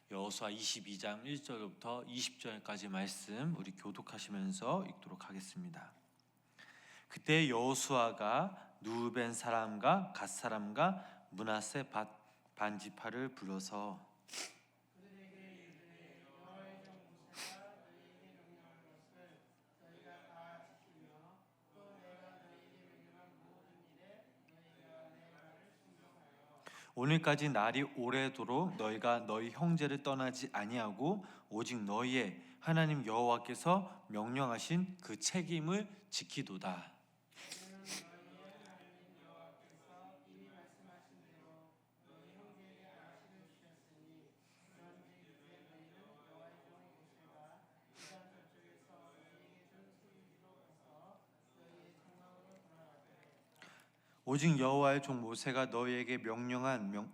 여호수아 22장 1절부터 20절까지 말씀 우리 교독하시면서 읽도록 하겠습니다. 그때 여호수아가 누벤 사람과 갓 사람과 므낫세 반지파를 불러서 오늘까지 날이 오래도록 너희가 너희 형제를 떠나지 아니하고 오직 너희의 하나님 여호와께서 명령하신 그 책임을 지키도다. 오직 여호와의 종 모세가 너희에게 명령한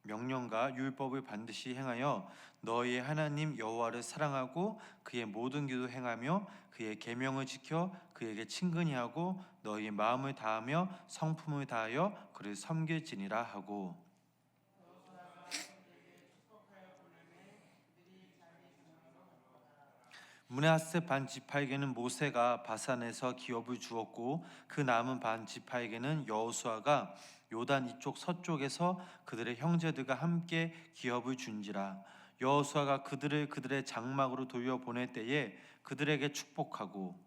명령과 율법을 반드시 행하여 너희의 하나님 여호와를 사랑하고 그의 모든 규도 행하며 그의 계명을 지켜 그에게 친근히 하고 너희의 마음을 다하며 성품을 다하여 그를 섬길지니라 하고 므낫세 반 지파에게는 모세가 바산에서 기업을 주었고 그 남은 반 지파에게는 여호수아가 요단 이쪽 서쪽에서 그들의 형제들과 함께 기업을 준지라. 여호수아가 그들을 그들의 장막으로 돌려보낼 때에 그들에게 축복하고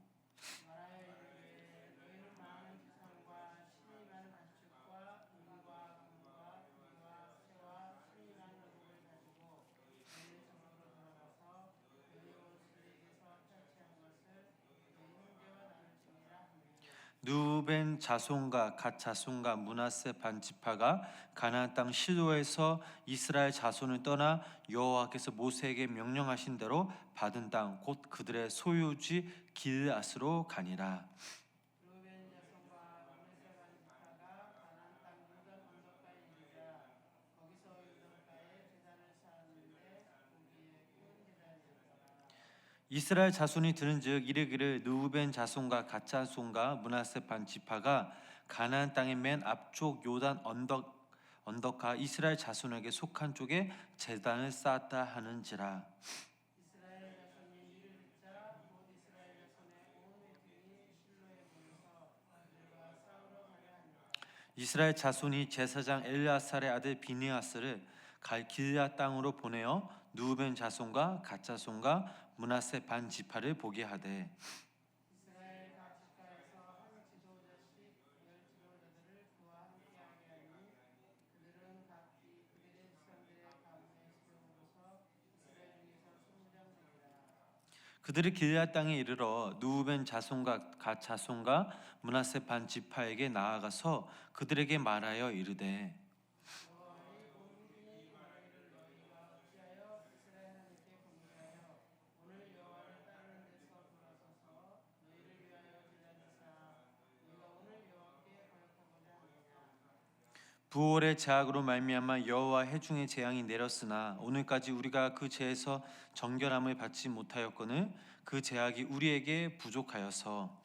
누벤 자손과 갓 자손과 므낫세 반 지파가 가나안 땅 실로에서 이스라엘 자손을 떠나 여호와께서 모세에게 명령하신 대로 받은 땅 곧 그들의 소유지 길앗으로 가니라. 이스라엘 자손이 들은즉 이르기를 르우벤 자손과 갓 자손과 므낫세 반 지파가 가나안 땅의 맨 앞쪽 요단 언덕가 이스라엘 자손에게 속한 쪽에 제단을 쌓았다 하는지라. 이스라엘 자손이 제사장 엘르아살의 아들 비느하스를 길앗 땅으로 보내어 누벤 자손과 갓 자손과 므낫세 반 지파를 보게 하되 그들이 길앗 땅에 이르러 누벤 자손과 갓 자손과 므낫세 반 지파에게 나아가서 그들에게 말하여 이르되 부올의 제약으로 말미암아 여호와 해중의 재앙이 내렸으나 오늘까지 우리가 그 재에서 정결함을 받지 못하였거늘 그 제약이 우리에게 부족하여서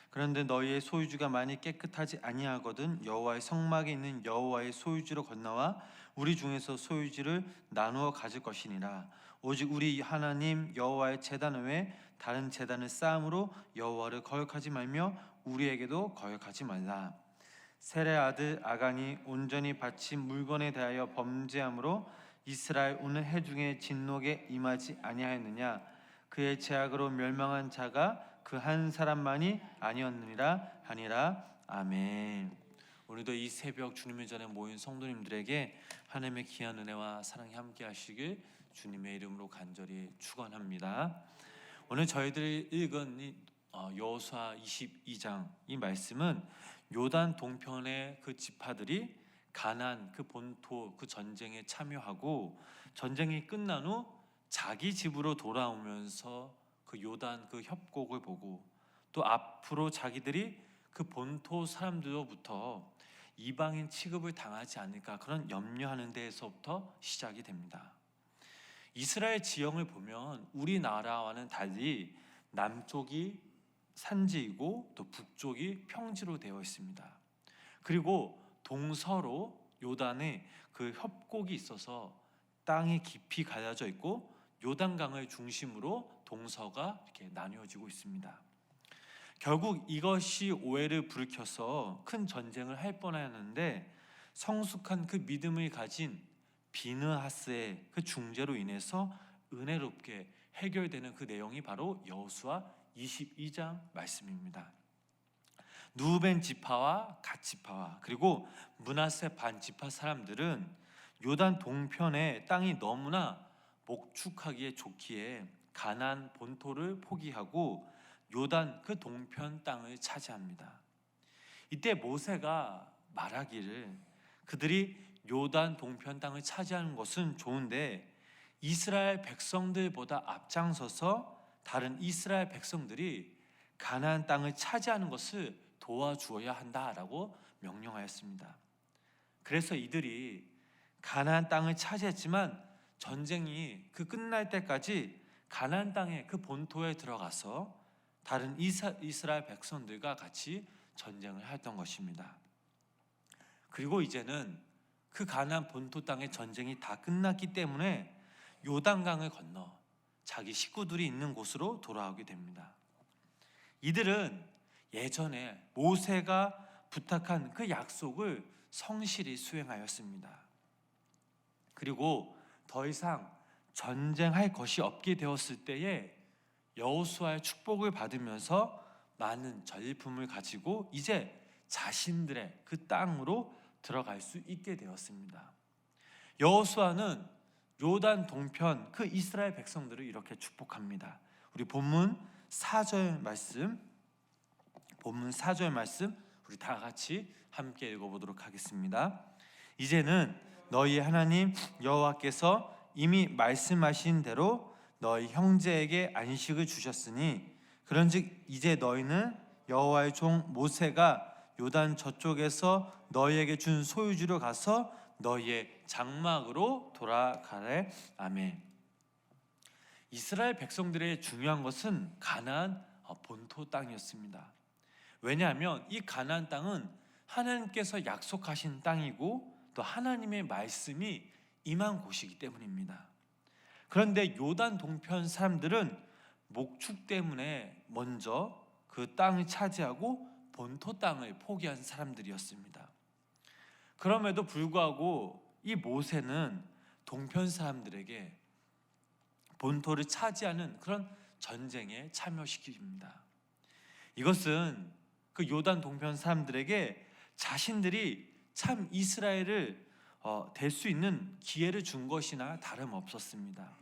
그런데 너희의 소유주가 많이 깨끗하지 아니하거든 여호와의 성막에 있는 여호와의 소유주로 건너와 우리 중에서 소유주를 나누어 가질 것이니라. 오직 우리 하나님 여호와의 제단 외에 다른 제단을 쌓음으로 여호와를 거역하지 말며 우리에게도 거역하지 말라. 셀의 아들 아간이 온전히 바친 물건에 대하여 범죄함으로 이스라엘 오늘 해중의 진노에 임하지 아니하였느냐. 그의 제약으로 멸망한 자가 그 한 사람만이 아니었느니라 하니라. 아멘. 오늘도 이 새벽 주님의 전에 모인 성도님들에게 하나님의 귀한 은혜와 사랑이 함께 하시길 주님의 이름으로 간절히 축원합니다. 오늘 저희들이 읽은 여호수아 22장 이 말씀은 요단 동편의 그 지파들이 가나안 그 본토 그 전쟁에 참여하고 전쟁이 끝난 후 자기 집으로 돌아오면서 그 요단 그 협곡을 보고 또 앞으로 자기들이 그 본토 사람들로부터 이방인 취급을 당하지 않을까 그런 염려하는 데에서부터 시작이 됩니다. 이스라엘 지형을 보면 우리나라와는 달리 남쪽이 산지이고 또 북쪽이 평지로 되어 있습니다. 그리고 동서로 요단에 그 협곡이 있어서 땅이 깊이 가려져 있고 요단강을 중심으로 동서가 이렇게 나뉘어지고 있습니다. 결국 이것이 오해를 불러서 큰 전쟁을 할 뻔하였는데 성숙한 그 믿음을 가진 비느하스의 그 중재로 인해서 은혜롭게 해결되는 그 내용이 바로 여호수아 22장 말씀입니다. 누벤 지파와 갓 지파와 그리고 므낫세 반 지파 사람들은 요단 동편의 땅이 너무나 목축하기에 좋기에 가나안 본토를 포기하고 요단 그 동편 땅을 차지합니다. 이때 모세가 말하기를 그들이 요단 동편 땅을 차지하는 것은 좋은데 이스라엘 백성들보다 앞장서서 다른 이스라엘 백성들이 가나안 땅을 차지하는 것을 도와주어야 한다라고 명령하였습니다. 그래서 이들이 가나안 땅을 차지했지만 전쟁이 그 끝날 때까지 가나안 땅의 그 본토에 들어가서 다른 이스라엘 백성들과 같이 전쟁을 했던 것입니다. 그리고 이제는 그 가나안 본토 땅의 전쟁이 다 끝났기 때문에 요단강을 건너 자기 식구들이 있는 곳으로 돌아오게 됩니다. 이들은 예전에 모세가 부탁한 그 약속을 성실히 수행하였습니다. 그리고 더 이상 전쟁할 것이 없게 되었을 때에 여호수아의 축복을 받으면서 많은 전리품을 가지고 이제 자신들의 그 땅으로 들어갈 수 있게 되었습니다. 여호수아는 요단 동편 그 이스라엘 백성들을 이렇게 축복합니다. 우리 본문 4절 말씀 우리 다 같이 함께 읽어보도록 하겠습니다. 이제는 너희 하나님 여호와께서 이미 말씀하신 대로 너희 형제에게 안식을 주셨으니 그런즉 이제 너희는 여호와의 종 모세가 요단 저쪽에서 너희에게 준 소유지로 가서 너희의 장막으로 돌아가래. 아멘. 이스라엘 백성들의 중요한 것은 가나안 본토 땅이었습니다. 왜냐하면 이 가나안 땅은 하나님께서 약속하신 땅이고 또 하나님의 말씀이 임한 곳이기 때문입니다. 그런데 요단 동편 사람들은 목축 때문에 먼저 그 땅을 차지하고 본토 땅을 포기한 사람들이었습니다. 그럼에도 불구하고 이 모세는 동편 사람들에게 본토를 차지하는 그런 전쟁에 참여시킵니다. 이것은 그 요단 동편 사람들에게 자신들이 참 이스라엘을 될 수 있는 기회를 준 것이나 다름없었습니다.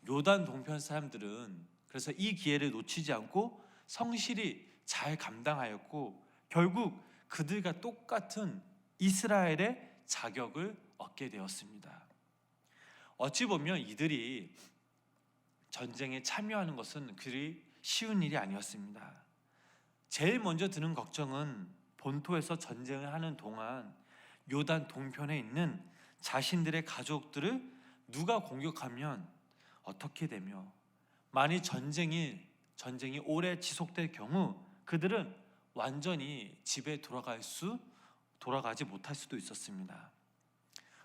요단 동편 사람들은 그래서 이 기회를 놓치지 않고 성실히 잘 감당하였고 결국 그들과 똑같은 이스라엘의 자격을 얻게 되었습니다. 어찌 보면 이들이 전쟁에 참여하는 것은 그리 쉬운 일이 아니었습니다. 제일 먼저 드는 걱정은 본토에서 전쟁을 하는 동안 요단 동편에 있는 자신들의 가족들을 누가 공격하면 어떻게 되며 만일 전쟁이 오래 지속될 경우 그들은 완전히 집에 돌아가지 못할 수도 있었습니다.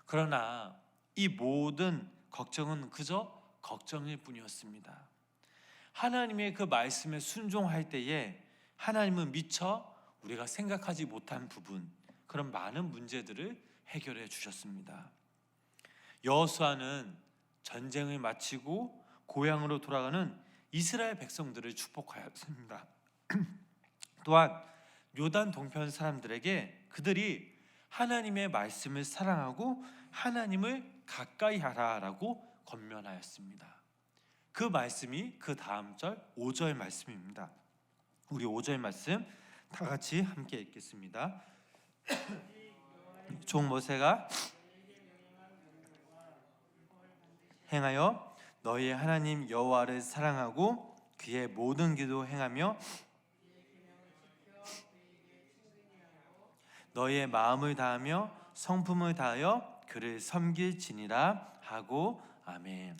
그러나 이 모든 걱정은 그저 걱정일 뿐이었습니다. 하나님의 그 말씀에 순종할 때에 하나님은 미처 우리가 생각하지 못한 부분, 그런 많은 문제들을 해결해 주셨습니다. 여호수아는 전쟁을 마치고 고향으로 돌아가는 이스라엘 백성들을 축복하였습니다. 또한 요단 동편 사람들에게 그들이 하나님의 말씀을 사랑하고 하나님을 가까이 하라라고 권면하였습니다. 그 말씀이 그 다음 절 5절 말씀입니다. 우리 5절 말씀 다 같이 함께 읽겠습니다. 종 모세가 행하여 너희의 하나님 여호와를 사랑하고 그의 모든 길도 행하며 너희의 마음을 다하며 성품을 다하여 그를 섬길지니라 하고 아멘.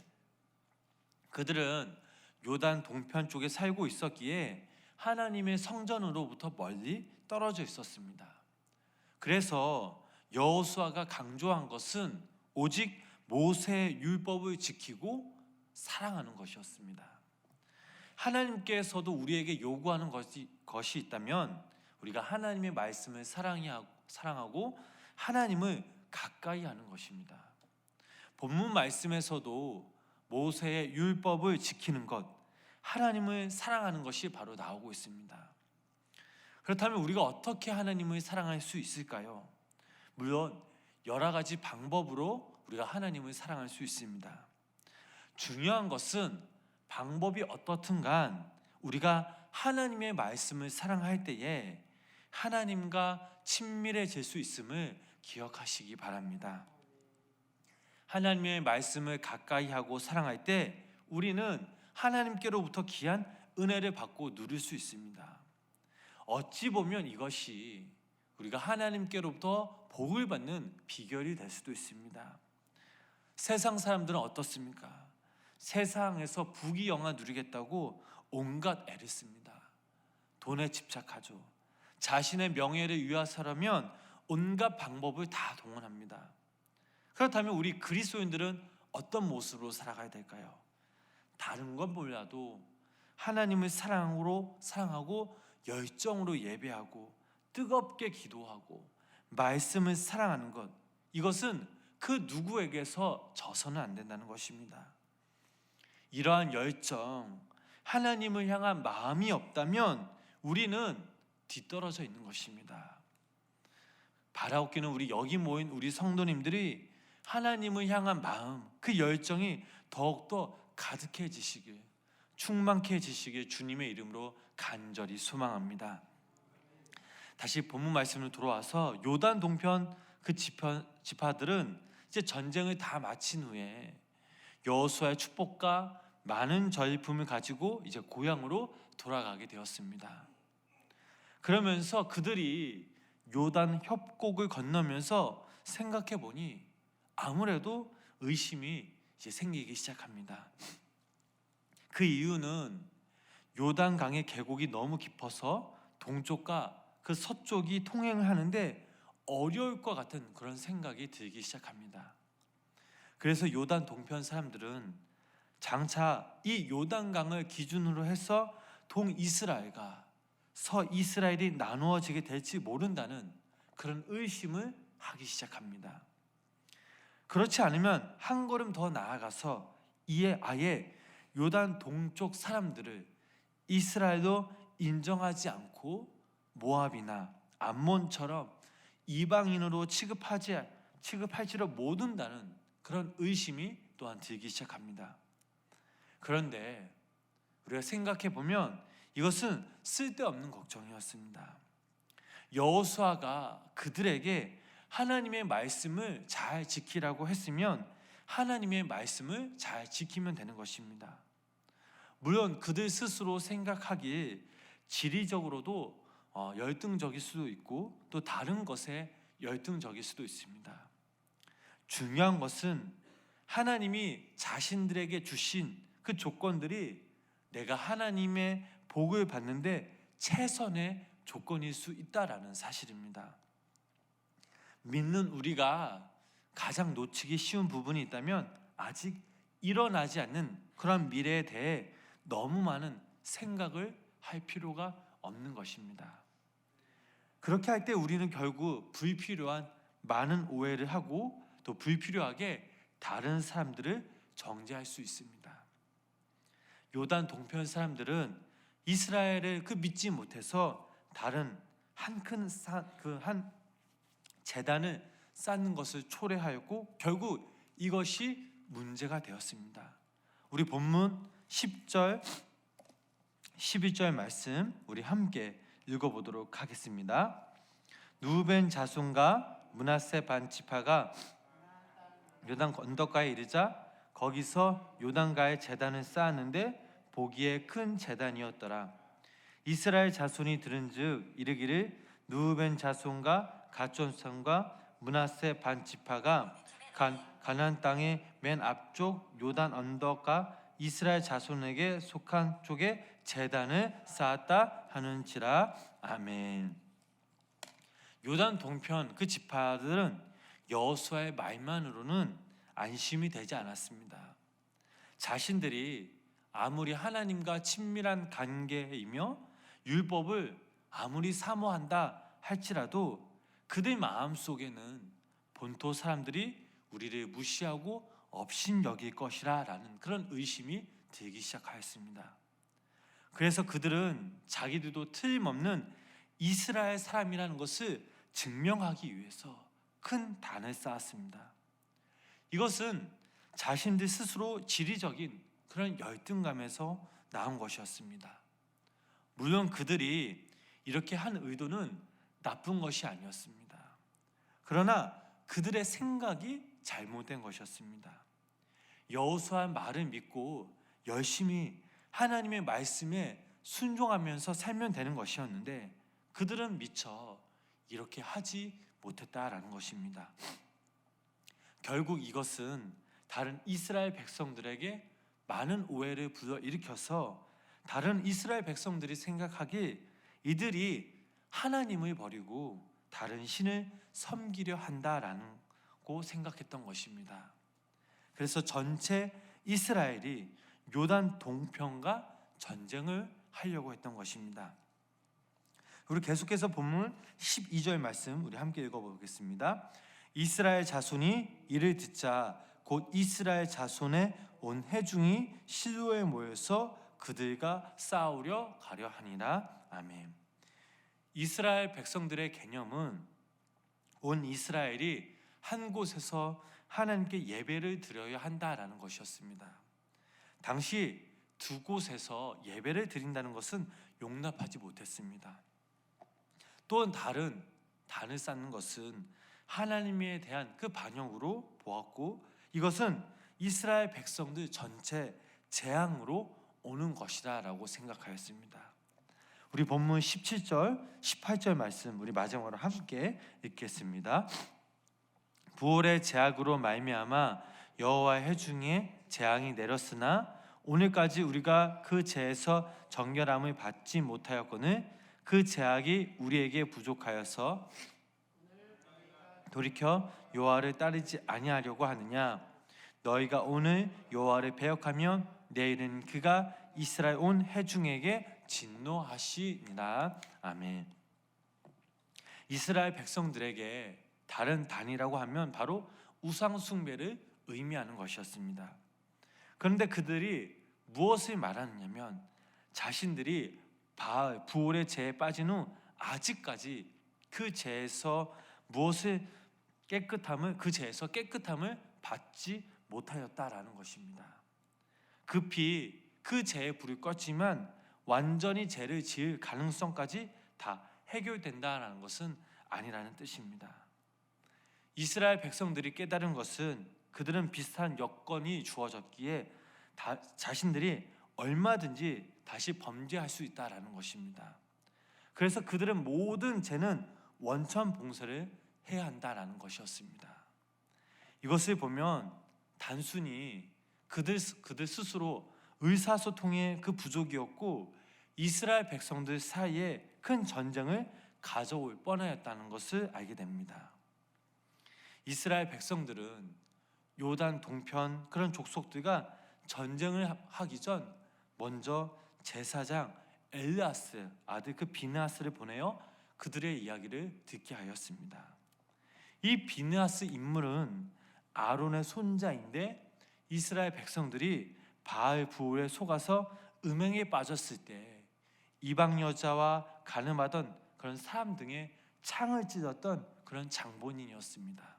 그들은 요단 동편 쪽에 살고 있었기에 하나님의 성전으로부터 멀리 떨어져 있었습니다. 그래서 여호수아가 강조한 것은 오직 모세의 율법을 지키고 사랑하는 것이었습니다. 하나님께서도 우리에게 요구하는 것이 있다면 우리가 하나님의 말씀을 사랑하고 하나님을 가까이 하는 것입니다. 본문 말씀에서도 모세의 율법을 지키는 것, 하나님을 사랑하는 것이 바로 나오고 있습니다. 그렇다면 우리가 어떻게 하나님을 사랑할 수 있을까요? 물론 여러 가지 방법으로 우리가 하나님을 사랑할 수 있습니다. 중요한 것은 방법이 어떻든 간 우리가 하나님의 말씀을 사랑할 때에 하나님과 친밀해질 수 있음을 기억하시기 바랍니다. 하나님의 말씀을 가까이 하고 사랑할 때 우리는 하나님께로부터 귀한 은혜를 받고 누릴 수 있습니다. 어찌 보면 이것이 우리가 하나님께로부터 복을 받는 비결이 될 수도 있습니다. 세상 사람들은 어떻습니까? 세상에서 부귀영화 누리겠다고 온갖 애를 씁니다. 돈에 집착하죠. 자신의 명예를 위해서라면 온갖 방법을 다 동원합니다. 그렇다면 우리 그리스도인들은 어떤 모습으로 살아가야 될까요? 다른 건 몰라도 하나님을 사랑하고 열정으로 예배하고 뜨겁게 기도하고 말씀을 사랑하는 것, 이것은 그 누구에게서 져서는 안 된다는 것입니다. 이러한 열정, 하나님을 향한 마음이 없다면 우리는 뒤떨어져 있는 것입니다. 바라옵기는 우리 여기 모인 우리 성도님들이 하나님을 향한 마음, 그 열정이 더욱더 가득해지시길, 충만해지시길 주님의 이름으로 간절히 소망합니다. 다시 본문 말씀으로 돌아와서 요단 동편 그 지파들은 이제 전쟁을 다 마친 후에 여호수아의 축복과 많은 전리품을 가지고 이제 고향으로 돌아가게 되었습니다. 그러면서 그들이 요단 협곡을 건너면서 생각해 보니 아무래도 의심이 이제 생기기 시작합니다. 그 이유는 요단강의 계곡이 너무 깊어서 동쪽과 그 서쪽이 통행을 하는데 어려울 것 같은 그런 생각이 들기 시작합니다. 그래서 요단 동편 사람들은 장차 이 요단강을 기준으로 해서 동이스라엘과 서이스라엘이 나누어지게 될지 모른다는 그런 의심을 하기 시작합니다. 그렇지 않으면 한 걸음 더 나아가서 이에 아예 요단 동쪽 사람들을 이스라엘도 인정하지 않고 모압이나 암몬처럼 이방인으로 취급할지도 모른다는 그런 의심이 또한 들기 시작합니다. 그런데 우리가 생각해 보면 이것은 쓸데없는 걱정이었습니다. 여호수아가 그들에게 하나님의 말씀을 잘 지키라고 했으면 하나님의 말씀을 잘 지키면 되는 것입니다. 물론 그들 스스로 생각하기에 지리적으로도 열등적일 수도 있고 또 다른 것에 열등적일 수도 있습니다. 중요한 것은 하나님이 자신들에게 주신 그 조건들이 내가 하나님의 복을 받는데 최선의 조건일 수 있다라는 사실입니다. 믿는 우리가 가장 놓치기 쉬운 부분이 있다면 아직 일어나지 않는 그런 미래에 대해 너무 많은 생각을 할 필요가 없는 것입니다. 그렇게 할 때 우리는 결국 불필요한 많은 오해를 하고 또 불필요하게 다른 사람들을 정죄할 수 있습니다. 요단 동편 사람들은 이스라엘을 믿지 못해서 다른 한 제단을 쌓는 것을 초래하였고 결국 이것이 문제가 되었습니다. 우리 본문 10절 11절 말씀 우리 함께 읽어보도록 하겠습니다. 루벤 자손과 므낫세 반 지파가 요단 언덕가에 이르자 거기서 요단가에 제단을 쌓았는데 보기에 큰 제단이었더라. 이스라엘 자손이 들은즉 이르기를 루벤 자손과 갓 자손과 므낫세 반 지파가 가나안 땅의 맨 앞쪽 요단 언덕가 이스라엘 자손에게 속한 쪽에 제단을 쌓았다 하는지라. 아멘. 요단 동편 그 지파들은 여호수아의 말만으로는 안심이 되지 않았습니다. 자신들이 아무리 하나님과 친밀한 관계이며 율법을 아무리 사모한다 할지라도 그들 마음속에는 본토 사람들이 우리를 무시하고 업신여길 것이라 라는 그런 의심이 들기 시작하였습니다. 그래서 그들은 자기들도 틀림없는 이스라엘 사람이라는 것을 증명하기 위해서 큰 단을 쌓았습니다. 이것은 자신들 스스로 지리적인 그런 열등감에서 나온 것이었습니다. 물론 그들이 이렇게 한 의도는 나쁜 것이 아니었습니다. 그러나 그들의 생각이 잘못된 것이었습니다. 여호수아 말을 믿고 열심히 하나님의 말씀에 순종하면서 살면 되는 것이었는데 그들은 미처 이렇게 하지 못했다라는 것입니다. 결국 이것은 다른 이스라엘 백성들에게 많은 오해를 불러일으켜서 다른 이스라엘 백성들이 생각하길 이들이 하나님을 버리고 다른 신을 섬기려 한다라고 생각했던 것입니다. 그래서 전체 이스라엘이 요단 동편과 전쟁을 하려고 했던 것입니다. 우리 계속해서 본문 12절 말씀 우리 함께 읽어보겠습니다. 이스라엘 자손이 이를 듣자 곧 이스라엘 자손의 온 회중이 실로에 모여서 그들과 싸우려 가려 하니라. 아멘. 이스라엘 백성들의 개념은 온 이스라엘이 한 곳에서 하나님께 예배를 드려야 한다라는 것이었습니다. 당시 두 곳에서 예배를 드린다는 것은 용납하지 못했습니다. 또한 다른 단을 쌓는 것은 하나님에 대한 그 반영으로 보았고 이것은 이스라엘 백성들 전체 재앙으로 오는 것이다라고 생각하였습니다. 우리 본문 17절, 18절 말씀 우리 마지막으로 함께 읽겠습니다. 부올의 제약으로 말미암아 여호와의 회중에 재앙이 내렸으나 오늘까지 우리가 그 재에서 정결함을 받지 못하였거늘 그 제약이 우리에게 부족하여서 돌이켜 여호와를 따르지 아니하려고 하느냐. 너희가 오늘 여호와를 배역하면 내일은 그가 이스라엘 온 회중에게 진노하시니라. 아멘. 이스라엘 백성들에게 다른 단이라고 하면 바로 우상 숭배를 의미하는 것이었습니다. 그런데 그들이 무엇을 말하느냐면 자신들이 바알 부올의 죄에 빠진 후 아직까지 그 죄에서 무엇을 그 죄에서 깨끗함을 받지 못하였다라는 것입니다. 급히 그 죄의 불이 껐지만 완전히 죄를 지을 가능성까지 다 해결된다라는 것은 아니라는 뜻입니다. 이스라엘 백성들이 깨달은 것은 그들은 비슷한 여건이 주어졌기에 자신들이 얼마든지 다시 범죄할 수 있다라는 것입니다. 그래서 그들은 모든 죄는 원천 봉쇄를 해야 한다라는 것이었습니다. 이것을 보면 단순히 그들 스스로 의사소통의 그 부족이었고 이스라엘 백성들 사이에 큰 전쟁을 가져올 뻔하였다는 것을 알게 됩니다. 이스라엘 백성들은 요단 동편 그런 족속들과 전쟁을 하기 전 먼저 제사장 엘르아스 아들 그 비느하스를 보내어 그들의 이야기를 듣게 하였습니다. 이 비느하스 인물은 아론의 손자인데 이스라엘 백성들이 바알 부올에 속아서 음행에 빠졌을 때 이방 여자와 간음하던 그런 사람 등의 창을 찢었던 그런 장본인이었습니다.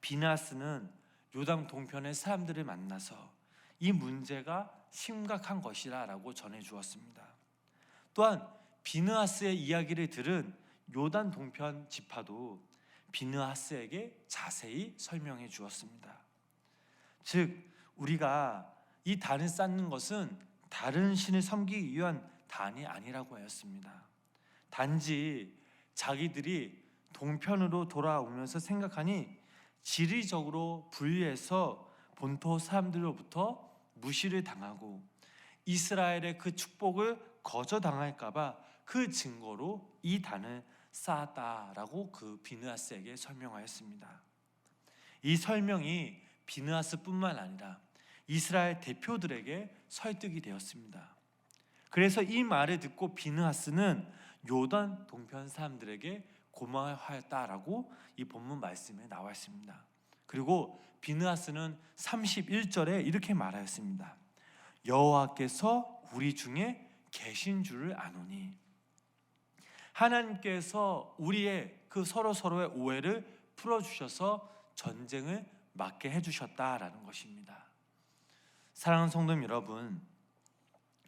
비느하스는 요단 동편의 사람들을 만나서 이 문제가 심각한 것이라고 전해 주었습니다. 또한 비느하스의 이야기를 들은 요단 동편 지파도 비느하스에게 자세히 설명해 주었습니다. 즉 우리가 이 단을 쌓는 것은 다른 신을 섬기기 위한 단이 아니라고 하였습니다. 단지 자기들이 동편으로 돌아오면서 생각하니 지리적으로 분리해서 본토 사람들로부터 무시를 당하고 이스라엘의 그 축복을 거저당할까봐 그 증거로 이 단을 쌓았다라고 그 비느하스에게 설명하였습니다. 이 설명이 비느하스뿐만 아니라 이스라엘 대표들에게 설득이 되었습니다. 그래서 이 말을 듣고 비느하스는 요단 동편 사람들에게 고마워하였다라고 이 본문 말씀에 나와 있습니다. 그리고 비느하스는 31절에 이렇게 말하였습니다. 여호와께서 우리 중에 계신 줄을 아노니, 하나님께서 우리의 그 서로의 오해를 풀어주셔서 전쟁을 막게 해주셨다라는 것입니다. 사랑하는 성도 여러분,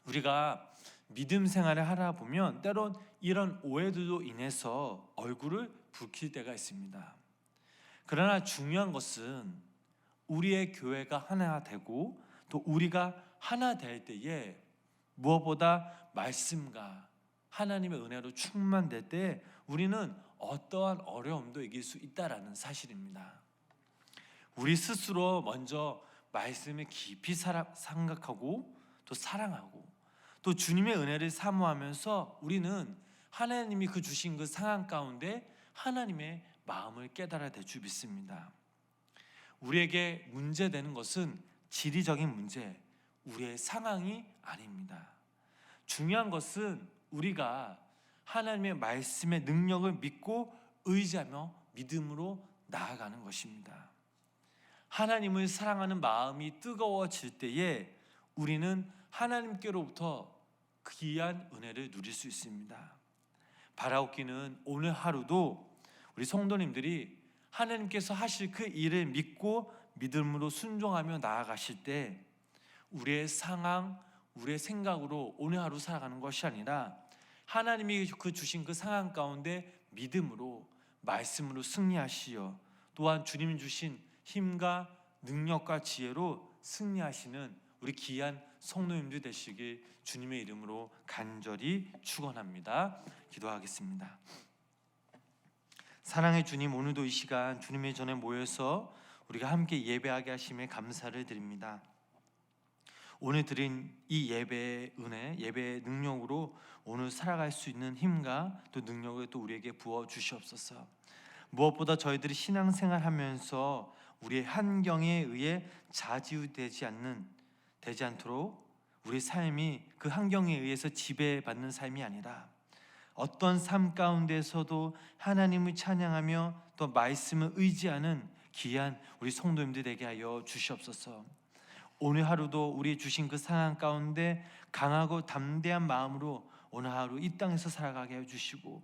우리가 믿음 생활을 하다 보면 때론 이런 오해들로 인해서 얼굴을 붉힐 때가 있습니다. 그러나 중요한 것은 우리의 교회가 하나 되고 또 우리가 하나 될 때에 무엇보다 말씀과 하나님의 은혜로 충만될 때 우리는 어떠한 어려움도 이길 수 있다라는 사실입니다. 우리 스스로 먼저 말씀을 깊이 생각하고 또 사랑하고 또 주님의 은혜를 사모하면서 우리는 하나님이 그 주신 그 상황 가운데 하나님의 마음을 깨달아야 될 줄 믿습니다. 우리에게 문제되는 것은 지리적인 문제, 우리의 상황이 아닙니다. 중요한 것은 우리가 하나님의 말씀의 능력을 믿고 의지하며 믿음으로 나아가는 것입니다. 하나님을 사랑하는 마음이 뜨거워질 때에 우리는 하나님께로부터 귀한 은혜를 누릴 수 있습니다. 바라옵기는 오늘 하루도 우리 성도님들이 하나님께서 하실 그 일을 믿고 믿음으로 순종하며 나아가실 때 우리의 상황, 우리의 생각으로 오늘 하루 살아가는 것이 아니라 하나님이 그 주신 그 상황 가운데 믿음으로 말씀으로 승리하시어 또한 주님 주신 힘과 능력과 지혜로 승리하시는 우리 귀한 성도님들 되시길 주님의 이름으로 간절히 축원합니다. 기도하겠습니다. 사랑의 주님, 오늘도 이 시간 주님의 전에 모여서 우리가 함께 예배하게 하심에 감사를 드립니다. 오늘 드린 이 예배의 은혜, 예배의 능력으로 오늘 살아갈 수 있는 힘과 또 능력을 또 우리에게 부어 주시옵소서. 무엇보다 저희들이 신앙생활하면서 우리의 환경에 의해 좌지우되지 않도록 우리 삶이 그 환경에 의해서 지배받는 삶이 아니라 어떤 삶 가운데서도 하나님을 찬양하며 또 말씀을 의지하는 귀한 우리 성도님들 되게 하여 주시옵소서. 오늘 하루도 우리 주신 그 상황 가운데 강하고 담대한 마음으로 오늘 하루 이 땅에서 살아가게 해주시고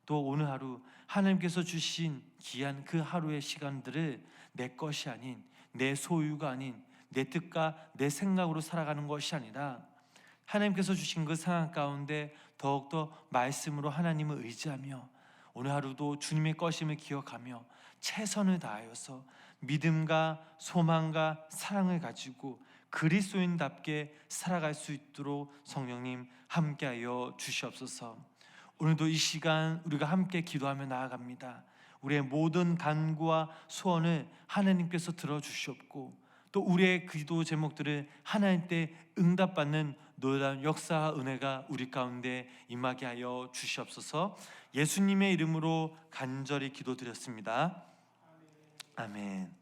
또 오늘 하루 하나님께서 주신 귀한 그 하루의 시간들을 내 것이 아닌 내 소유가 아닌 내 뜻과 내 생각으로 살아가는 것이 아니라 하나님께서 주신 그 상황 가운데 더욱더 말씀으로 하나님을 의지하며 오늘 하루도 주님의 것임을 기억하며 최선을 다하여서 믿음과 소망과 사랑을 가지고 그리스도인답게 살아갈 수 있도록 성령님 함께하여 주시옵소서. 오늘도 이 시간 우리가 함께 기도하며 나아갑니다. 우리의 모든 간구와 소원을 하나님께서 들어주시옵고 또 우리의 기도 제목들을 하나님 때 응답받는 놀라운 역사와 은혜가 우리 가운데 임하게 하여 주시옵소서. 예수님의 이름으로 간절히 기도드렸습니다. 아멘.